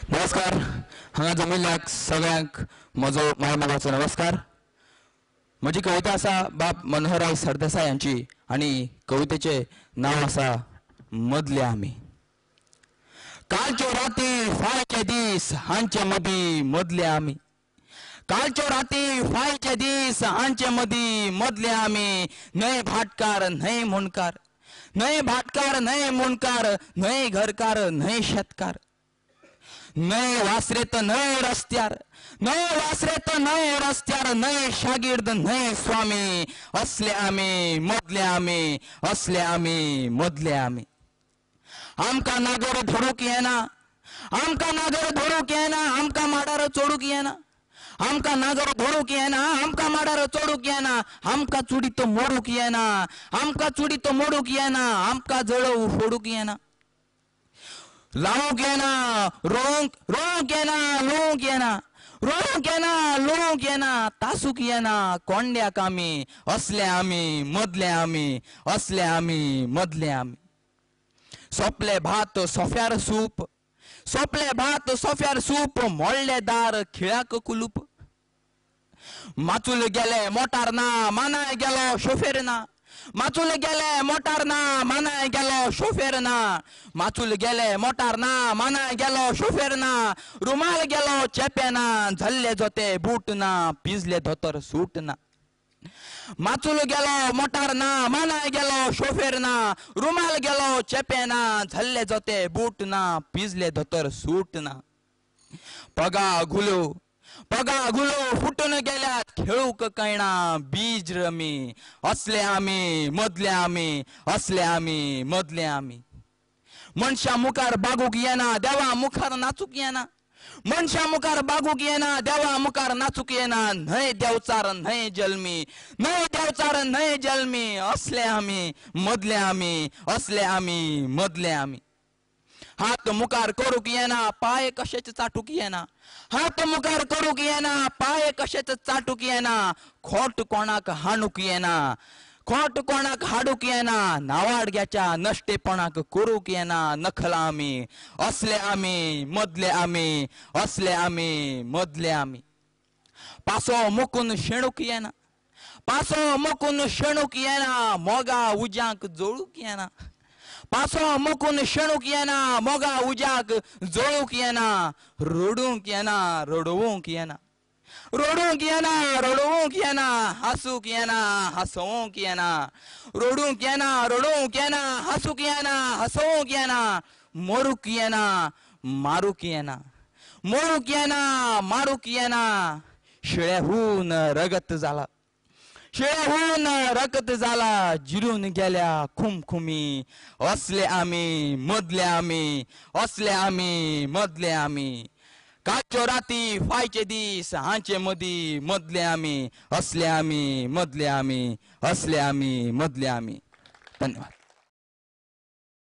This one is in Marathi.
नमस्कार. हांगा जमिल्ल्याक सगळ्यांक म्हजो मायमोगाचो नमस्कार. म्हजी कविता आसा बाब मनोहरराव सरदेसाय यांची आनी कवितेचे नांव आसा मदले आमी. कालच्यो राती फायचे दीस हांचे मदीं मदले आमी. कालच्यो राती फायचे दीस हांचे मदीं मदले आमी. न्हय भाटकार न्हय मुणकार, न्हय भाटकार न्हय मुणकार, न्हय घरकार न्हय शेतकार, न्हय वासरेत न्हय रस्त्यार, न्हय वासरेत न्हय रस्त्यार, न्हय शागिर्द न्हय स्वामी. असले आमी मदले आमी, असले आमी मदले आमी. आमकां नागर धरूक येना, आमकां नागर धरूक येना, आमकां माडार चोडूक येना. आमकां नागर धरूक येना, आमकां माडार चोडूक येना. आमकां चुडीत मोडूक येना, आमकां चुडीत मोडूक येना. आमकां जळव फोडूक येना, लावूंक येना, रोवंक येना, लुवंक येना, रोवंक येना, लुवंक येना. तासूक येना कोंड्याक आमी. असले आमी मदले आमी, असले आमी मदले आमी. सोपले भात सोफ्यार सूप, सोपले भात सोफ्यार सूप. मोडले दार खिळ्याक कुलूप. माचूल गेले मोटार ना, मानाय गेलो शोफेर ना. माचूल गेले मोटार ना, मानाय गेलो शोफेर ना. माचूल गेले मोटार ना, मानाय गेलो शोफेर ना. रुमाल गेलो चेपे ना, झल्ले जोते बूट ना, पिजले धोतर सूट ना. माचूल गेलो मोटार ना, मानाय गेलो शोफेर ना. रुमाल गेलो चेपे ना, झल्ले जोते बूट ना, पिजले धोतर सूट ना. पगा घुलो फुटून गेल्यात खेळूक कळना बीज रमी. असले आमी मदले आमी, असले आमी मदले आमी. मनशा मुखार बागूक येना, देवा मुखार नाचूक येना. मनशा मुखार बागूक येना, देवा मुखार नाचूक येना. न्हय देवचार न्हय जल्मी, न्हय देवचार न्हय जल्मी. असले आमी मदले आमी, असले आमी मदले आमी. हात मुखार करूक येना, पाय कशेच चाटूक येना. हात मुखार करूक येना, पाय कशेच चाटूक येना. खोट कोणाक हाणूक येना, खोट कोणाक हाडूक येना. नावाडग्याच्या नश्टेपणाक करूक येना नखला आमी. असले आमी मदले आमी, असले आमी मदले आमी. पासो मुकून शेणूक येना, पासो मुकून शेणूक येना. मोगा उज्यांक जोळूक येना. पासो मुकून शेणूक येना, मोगा उज्याक जोळूक येना. रडूंक येना, रडवूंक येना, रडूंक येना, रडवूंक येना. हासूंक येना, हसवूंक येना. रडूंक येना, रडवूंक येना. हासूंक येना, हसवूंक येना. मरूक येना, मारूक येना, मरूक येना, मारूक येना. शिळेहून रगत जाला, शिळेहून रगत जाला. जिरून गेल्या खुमखुमी. असले आमी मदले आमी, असले आमी मदले आमी. कालच्यो राती फायचे दीस हांचे मदीं मदले आमी. असले आमी मदले आमी, असले आमी मदले आमी. धन्यवाद.